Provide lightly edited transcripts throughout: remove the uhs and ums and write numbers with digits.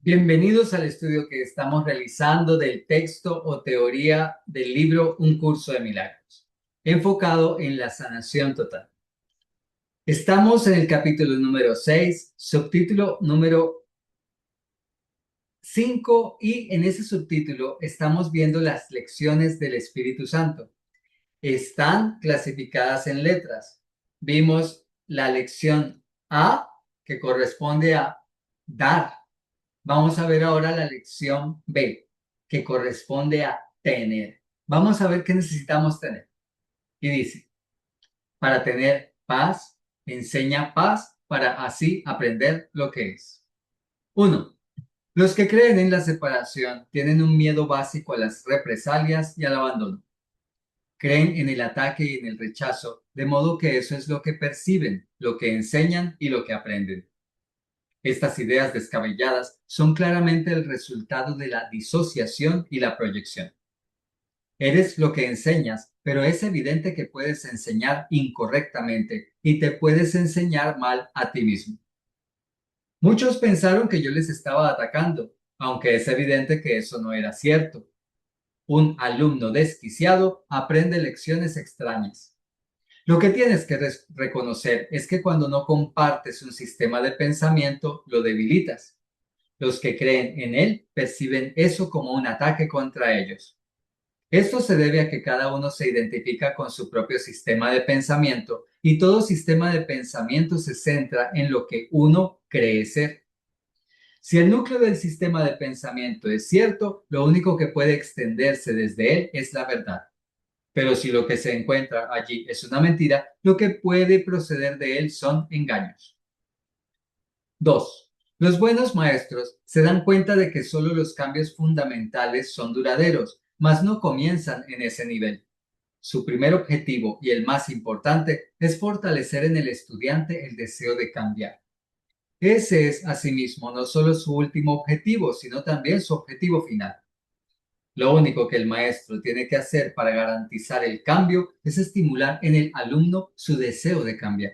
Bienvenidos al estudio que estamos realizando del texto o teoría del libro Un curso de milagros, enfocado en la sanación total. Estamos en el capítulo número 6, subtítulo número 5, y en ese subtítulo estamos viendo las lecciones del Espíritu Santo. Están clasificadas en letras. Vimos la lección A, que corresponde a dar. Vamos a ver ahora la lección B, que corresponde a tener. Vamos a ver qué necesitamos tener. Y dice, para tener paz, enseña paz para así aprender lo que es. 1. Los que creen en la separación tienen un miedo básico a las represalias y al abandono. Creen en el ataque y en el rechazo, de modo que eso es lo que perciben, lo que enseñan y lo que aprenden. Estas ideas descabelladas son claramente el resultado de la disociación y la proyección. Eres lo que enseñas, pero es evidente que puedes enseñar incorrectamente y te puedes enseñar mal a ti mismo. Muchos pensaron que yo les estaba atacando, aunque es evidente que eso no era cierto. Un alumno desquiciado aprende lecciones extrañas. Lo que tienes que reconocer es que cuando no compartes un sistema de pensamiento, lo debilitas. Los que creen en él perciben eso como un ataque contra ellos. Esto se debe a que cada uno se identifica con su propio sistema de pensamiento y todo sistema de pensamiento se centra en lo que uno cree ser. Si el núcleo del sistema de pensamiento es cierto, lo único que puede extenderse desde él es la verdad. Pero si lo que se encuentra allí es una mentira, lo que puede proceder de él son engaños. 2. Los buenos maestros se dan cuenta de que solo los cambios fundamentales son duraderos, mas no comienzan en ese nivel. Su primer objetivo y el más importante es fortalecer en el estudiante el deseo de cambiar. Ese es, asimismo, no solo su último objetivo, sino también su objetivo final. Lo único que el maestro tiene que hacer para garantizar el cambio es estimular en el alumno su deseo de cambiar.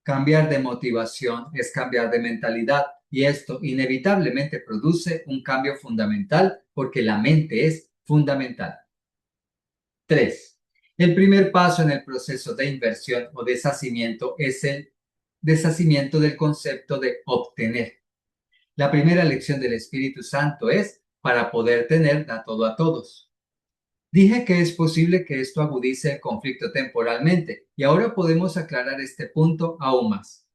Cambiar de motivación es cambiar de mentalidad y esto inevitablemente produce un cambio fundamental porque la mente es fundamental. 3. El primer paso en el proceso de inversión o deshacimiento es el deshacimiento del concepto de obtener. La primera lección del Espíritu Santo es, para poder tener, da todo a todos. Dije que es posible que esto agudice el conflicto temporalmente y ahora podemos aclarar este punto aún más.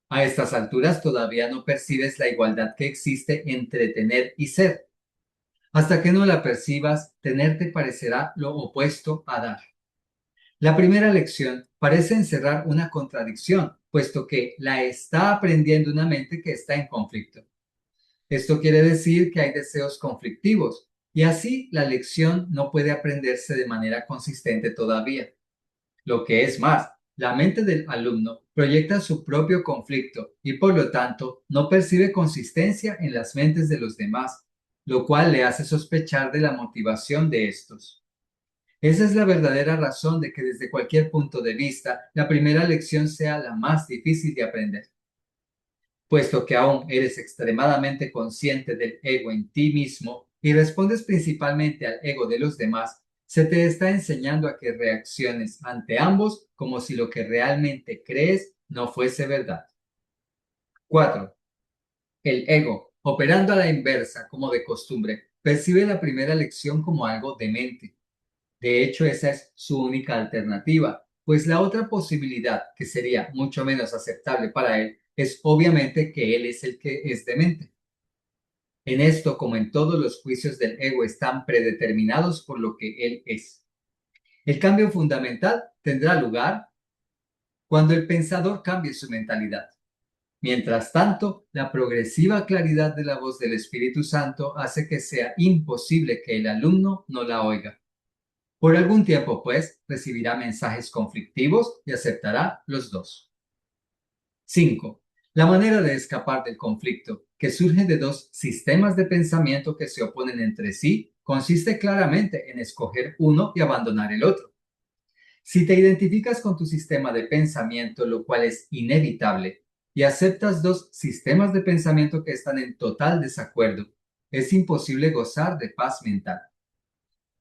A estas alturas todavía no percibes la igualdad que existe entre tener y ser. Hasta que no la percibas, tener te parecerá lo opuesto a dar. La primera lección parece encerrar una contradicción, puesto que la está aprendiendo una mente que está en conflicto. Esto quiere decir que hay deseos conflictivos, y así la lección no puede aprenderse de manera consistente todavía. Lo que es más, la mente del alumno proyecta su propio conflicto y por lo tanto no percibe consistencia en las mentes de los demás, lo cual le hace sospechar de la motivación de estos. Esa es la verdadera razón de que desde cualquier punto de vista la primera lección sea la más difícil de aprender. Puesto que aún eres extremadamente consciente del ego en ti mismo y respondes principalmente al ego de los demás, se te está enseñando a que reacciones ante ambos como si lo que realmente crees no fuese verdad. 4. El ego, operando a la inversa como de costumbre, percibe la primera lección como algo demente. De hecho, esa es su única alternativa, pues la otra posibilidad, que sería mucho menos aceptable para él, es obviamente que él es el que es demente. En esto, como en todos los juicios del ego, están predeterminados por lo que él es. El cambio fundamental tendrá lugar cuando el pensador cambie su mentalidad. Mientras tanto, la progresiva claridad de la voz del Espíritu Santo hace que sea imposible que el alumno no la oiga. Por algún tiempo, pues, recibirá mensajes conflictivos y aceptará los dos. 5. La manera de escapar del conflicto, que surge de dos sistemas de pensamiento que se oponen entre sí, consiste claramente en escoger uno y abandonar el otro. Si te identificas con tu sistema de pensamiento, lo cual es inevitable, y aceptas dos sistemas de pensamiento que están en total desacuerdo, es imposible gozar de paz mental.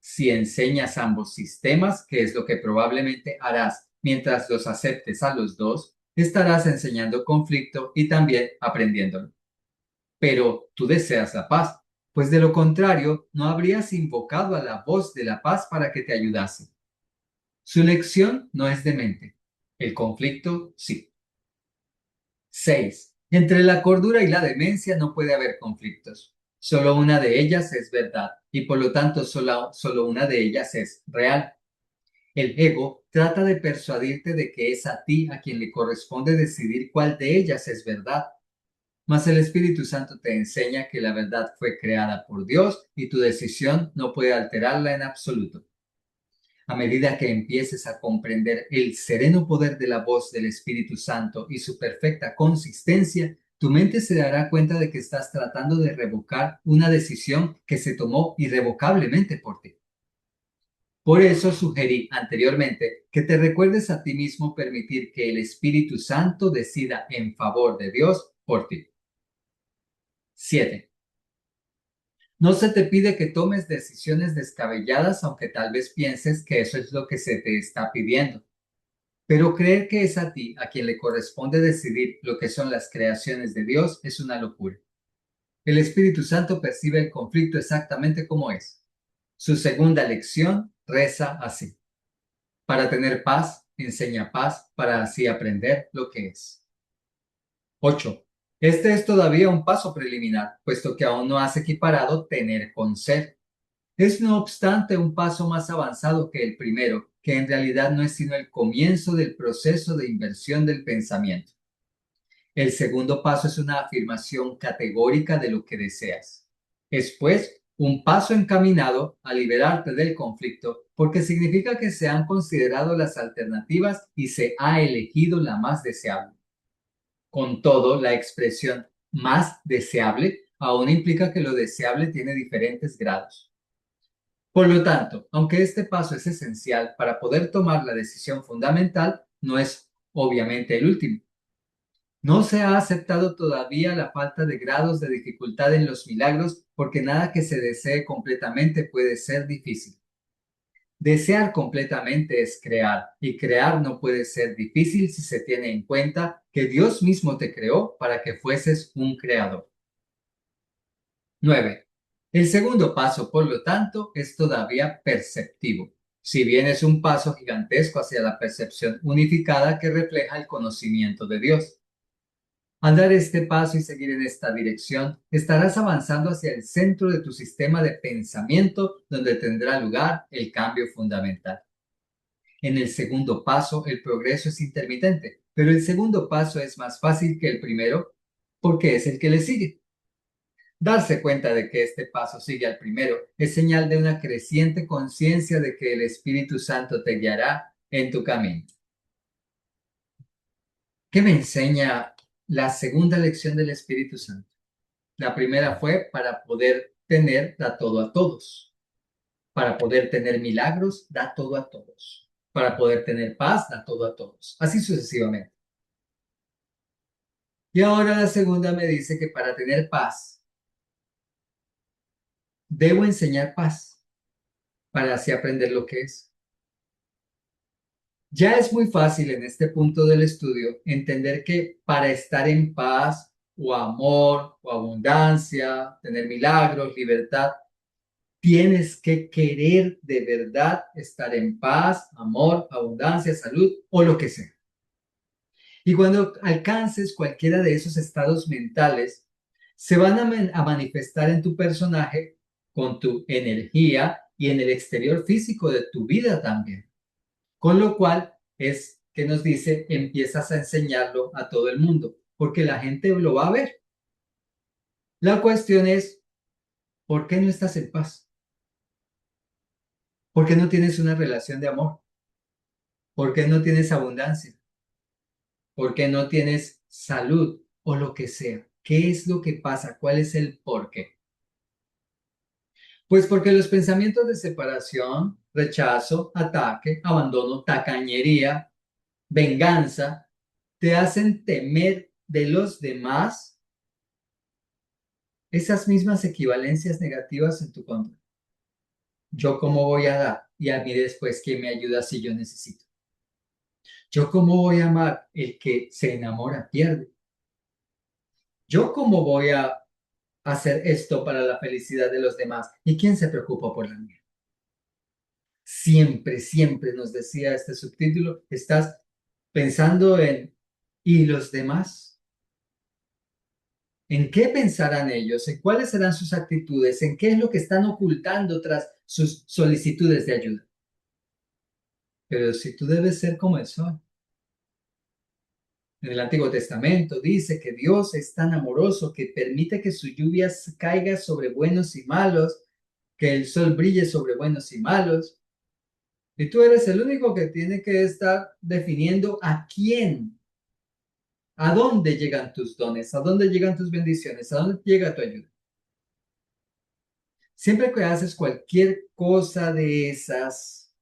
Si enseñas ambos sistemas, que es lo que probablemente harás mientras los aceptes a los dos, estarás enseñando conflicto y también aprendiéndolo. Pero tú deseas la paz, pues de lo contrario no habrías invocado a la voz de la paz para que te ayudase. Su lección no es demente, el conflicto sí. 6. Entre la cordura y la demencia no puede haber conflictos. Solo una de ellas es verdad y por lo tanto solo una de ellas es real. El ego trata de persuadirte de que es a ti a quien le corresponde decidir cuál de ellas es verdad. Mas el Espíritu Santo te enseña que la verdad fue creada por Dios y tu decisión no puede alterarla en absoluto. A medida que empieces a comprender el sereno poder de la voz del Espíritu Santo y su perfecta consistencia, tu mente se dará cuenta de que estás tratando de revocar una decisión que se tomó irrevocablemente por ti. Por eso sugerí anteriormente que te recuerdes a ti mismo permitir que el Espíritu Santo decida en favor de Dios por ti. 7. No se te pide que tomes decisiones descabelladas, aunque tal vez pienses que eso es lo que se te está pidiendo. Pero creer que es a ti a quien le corresponde decidir lo que son las creaciones de Dios es una locura. El Espíritu Santo percibe el conflicto exactamente como es. Su segunda lección reza así: para tener paz, enseña paz, para así aprender lo que es. 8. Este es todavía un paso preliminar, puesto que aún no has equiparado tener con ser. Es no obstante un paso más avanzado que el primero, que en realidad no es sino el comienzo del proceso de inversión del pensamiento. El segundo paso es una afirmación categórica de lo que deseas. Es pues un paso encaminado a liberarte del conflicto, porque significa que se han considerado las alternativas y se ha elegido la más deseable. Con todo, la expresión más deseable aún implica que lo deseable tiene diferentes grados. Por lo tanto, aunque este paso es esencial para poder tomar la decisión fundamental, no es obviamente el último. No se ha aceptado todavía la falta de grados de dificultad en los milagros, porque nada que se desee completamente puede ser difícil. Desear completamente es crear, y crear no puede ser difícil si se tiene en cuenta que Dios mismo te creó para que fueses un creador. 9. El segundo paso, por lo tanto, es todavía perceptivo, si bien es un paso gigantesco hacia la percepción unificada que refleja el conocimiento de Dios. Al dar este paso y seguir en esta dirección, estarás avanzando hacia el centro de tu sistema de pensamiento, donde tendrá lugar el cambio fundamental. En el segundo paso, el progreso es intermitente, pero el segundo paso es más fácil que el primero porque es el que le sigue. Darse cuenta de que este paso sigue al primero es señal de una creciente conciencia de que el Espíritu Santo te guiará en tu camino. ¿Qué me enseña la segunda lección del Espíritu Santo? La primera fue para poder tener, da todo a todos. Para poder tener milagros, da todo a todos. Para poder tener paz, da todo a todos. Así sucesivamente. Y ahora la segunda me dice que para tener paz, debo enseñar paz para así aprender lo que es. Ya es muy fácil en este punto del estudio entender que para estar en paz o amor o abundancia, tener milagros, libertad, tienes que querer de verdad estar en paz, amor, abundancia, salud o lo que sea. Y cuando alcances cualquiera de esos estados mentales, se van a manifestar en tu personaje con tu energía y en el exterior físico de tu vida también. Con lo cual es que nos dice, empiezas a enseñarlo a todo el mundo, porque la gente lo va a ver. La cuestión es, ¿por qué no estás en paz? ¿Por qué no tienes una relación de amor? ¿Por qué no tienes abundancia? ¿Por qué no tienes salud o lo que sea? ¿Qué es lo que pasa? ¿Cuál es el por qué? Pues porque los pensamientos de separación, rechazo, ataque, abandono, tacañería, venganza, te hacen temer de los demás esas mismas equivalencias negativas en tu contra. Yo cómo voy a dar y a mí después quién me ayuda si yo necesito. Yo cómo voy a amar, el que se enamora pierde. Yo cómo voy a hacer esto para la felicidad de los demás y quién se preocupa por la mía. Siempre, siempre nos decía este subtítulo, estás pensando en ¿y los demás? ¿En qué pensarán ellos? ¿En cuáles serán sus actitudes? ¿En qué es lo que están ocultando tras sus solicitudes de ayuda? Pero si tú debes ser como el sol. En el Antiguo Testamento dice que Dios es tan amoroso que permite que su lluvia caiga sobre buenos y malos, que el sol brille sobre buenos y malos. Y tú eres el único que tiene que estar definiendo a quién, a dónde llegan tus dones, a dónde llegan tus bendiciones, a dónde llega tu ayuda. Siempre que haces cualquier cosa de esas,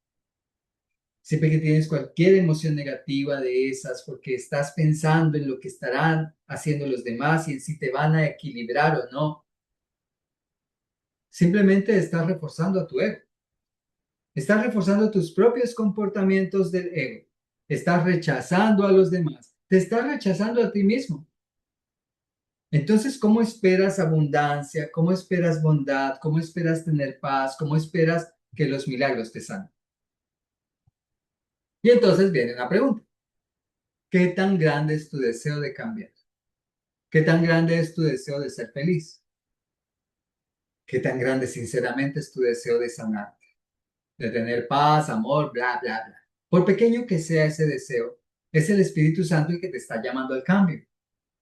siempre que tienes cualquier emoción negativa de esas, porque estás pensando en lo que estarán haciendo los demás y en si te van a equilibrar o no, simplemente estás reforzando a tu ego. Estás reforzando tus propios comportamientos del ego. Estás rechazando a los demás. Te estás rechazando a ti mismo. Entonces, ¿cómo esperas abundancia? ¿Cómo esperas bondad? ¿Cómo esperas tener paz? ¿Cómo esperas que los milagros te sanen? Y entonces viene una pregunta. ¿Qué tan grande es tu deseo de cambiar? ¿Qué tan grande es tu deseo de ser feliz? ¿Qué tan grande, sinceramente, es tu deseo de sanar? De tener paz, amor, bla, bla, bla. Por pequeño que sea ese deseo, es el Espíritu Santo el que te está llamando al cambio.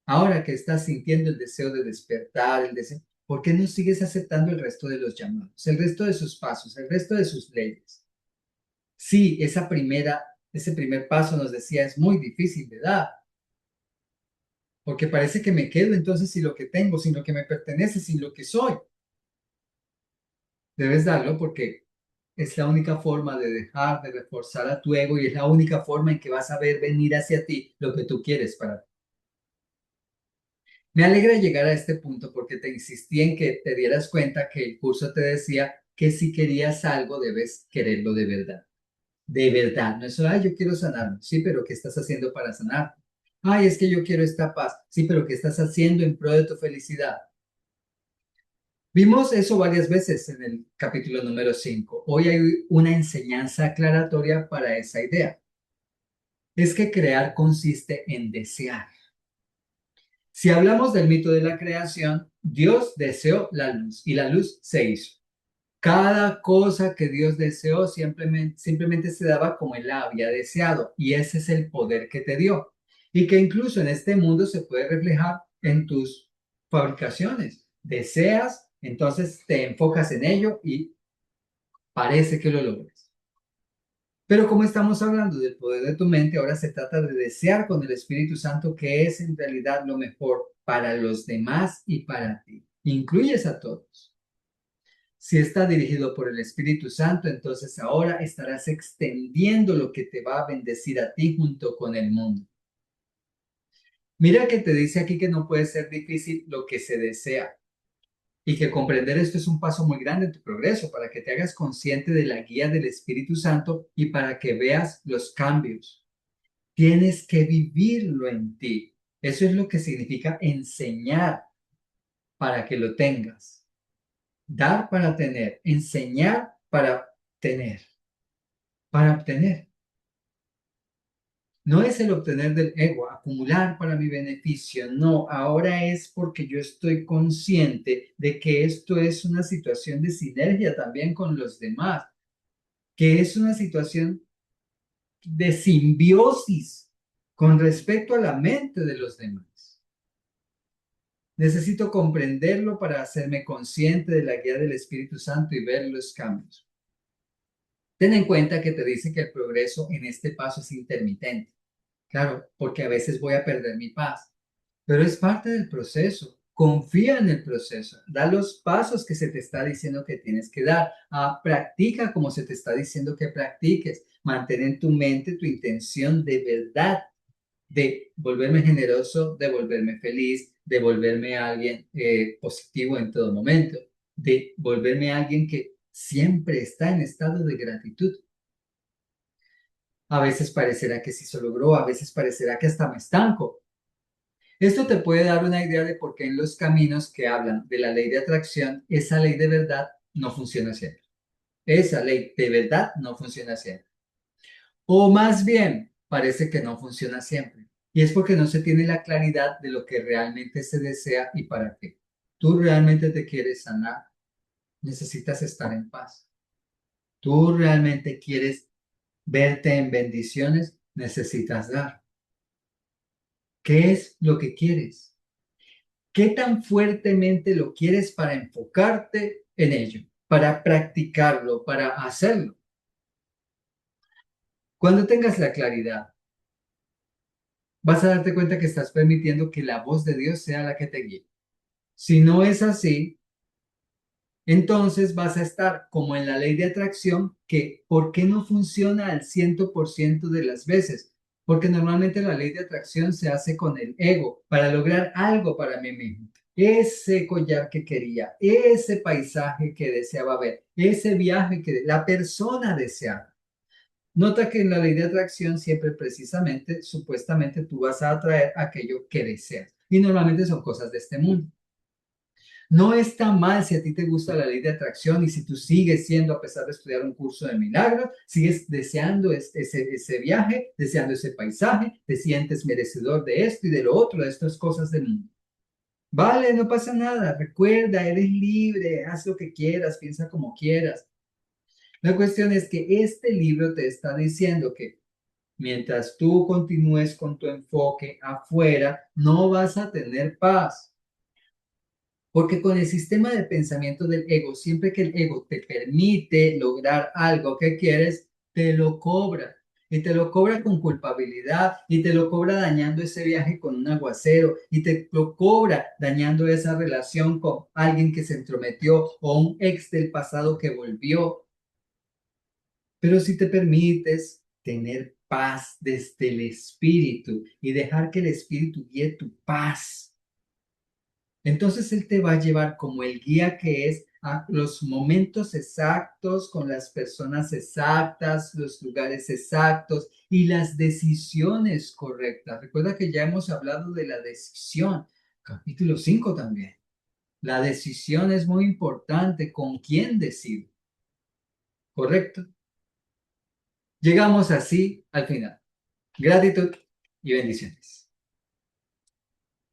Ahora que estás sintiendo el deseo de despertar, el deseo, ¿por qué no sigues aceptando el resto de los llamados, el resto de sus pasos, el resto de sus leyes? Sí, ese primer paso nos decía es muy difícil de dar, porque parece que me quedo entonces sin lo que tengo, sin lo que me pertenece, sin lo que soy. Debes darlo porque es la única forma de dejar de reforzar a tu ego y es la única forma en que vas a ver venir hacia ti lo que tú quieres para ti. Me alegra llegar a este punto porque te insistí en que te dieras cuenta que el curso te decía que si querías algo debes quererlo de verdad. De verdad, no es solo, ay, yo quiero sanarme. Sí, pero ¿qué estás haciendo para sanar? Ay, es que yo quiero esta paz. Sí, pero ¿qué estás haciendo en pro de tu felicidad? Vimos eso varias veces en el capítulo número 5. Hoy hay una enseñanza aclaratoria para esa idea. Es que crear consiste en desear. Si hablamos del mito de la creación, Dios deseó la luz y la luz se hizo. Cada cosa que Dios deseó simplemente se daba como Él la había deseado y ese es el poder que te dio y que incluso en este mundo se puede reflejar en tus fabricaciones. Deseas, entonces te enfocas en ello y parece que lo logres. Pero como estamos hablando del poder de tu mente, ahora se trata de desear con el Espíritu Santo que es en realidad lo mejor para los demás y para ti. Incluyes a todos. Si está dirigido por el Espíritu Santo, entonces ahora estarás extendiendo lo que te va a bendecir a ti junto con el mundo. Mira que te dice aquí que no puede ser difícil lo que se desea y que comprender esto es un paso muy grande en tu progreso para que te hagas consciente de la guía del Espíritu Santo y para que veas los cambios. Tienes que vivirlo en ti. Eso es lo que significa enseñar para que lo tengas. Dar para tener, enseñar para tener, para obtener. No es el obtener del ego, acumular para mi beneficio, no, ahora es porque yo estoy consciente de que esto es una situación de sinergia también con los demás, que es una situación de simbiosis con respecto a la mente de los demás. Necesito comprenderlo para hacerme consciente de la guía del Espíritu Santo y ver los cambios. Ten en cuenta que te dice que el progreso en este paso es intermitente. Claro, porque a veces voy a perder mi paz, pero es parte del proceso. Confía en el proceso, da los pasos que se te está diciendo que tienes que dar, practica como se te está diciendo que practiques, mantén en tu mente tu intención de verdad de volverme generoso, de volverme feliz, de volverme alguien positivo en todo momento, de volverme alguien que siempre está en estado de gratitud. A veces parecerá que sí se logró, a veces parecerá que hasta me estanco. Esto te puede dar una idea de por qué en los caminos que hablan de la ley de atracción, esa ley de verdad no funciona siempre. Esa ley de verdad no funciona siempre. O más bien, parece que no funciona siempre. Y es porque no se tiene la claridad de lo que realmente se desea y para qué. Tú realmente te quieres sanar, necesitas estar en paz. Tú realmente quieres verte en bendiciones, necesitas dar. ¿Qué es lo que quieres? ¿Qué tan fuertemente lo quieres para enfocarte en ello, para practicarlo, para hacerlo? Cuando tengas la claridad, vas a darte cuenta que estás permitiendo que la voz de Dios sea la que te guíe. Si no es así, entonces vas a estar como en la ley de atracción, que ¿por qué no funciona al 100% de las veces? Porque normalmente la ley de atracción se hace con el ego para lograr algo para mí mismo. Ese collar que quería, ese paisaje que deseaba ver, ese viaje que la persona deseaba. Nota que en la ley de atracción siempre precisamente, supuestamente tú vas a atraer aquello que deseas. Y normalmente son cosas de este mundo. No está mal si a ti te gusta la ley de atracción y si tú sigues siendo, a pesar de estudiar un curso de milagros, sigues deseando ese viaje, deseando ese paisaje, te sientes merecedor de esto y de lo otro, de estas cosas del mundo. Vale, no pasa nada. Recuerda, eres libre, haz lo que quieras, piensa como quieras. La cuestión es que este libro te está diciendo que mientras tú continúes con tu enfoque afuera, no vas a tener paz. Porque con el sistema de pensamiento del ego, siempre que el ego te permite lograr algo que quieres, te lo cobra. Y te lo cobra con culpabilidad, y te lo cobra dañando ese viaje con un aguacero, y te lo cobra dañando esa relación con alguien que se entrometió o un ex del pasado que volvió. Pero si te permites tener paz desde el espíritu y dejar que el espíritu guíe tu paz, entonces Él te va a llevar como el guía que es a los momentos exactos, con las personas exactas, los lugares exactos y las decisiones correctas. Recuerda que ya hemos hablado de la decisión, capítulo 5 también. La decisión es muy importante, con quién decido, ¿correcto? Llegamos así al final. Gratitud y bendiciones.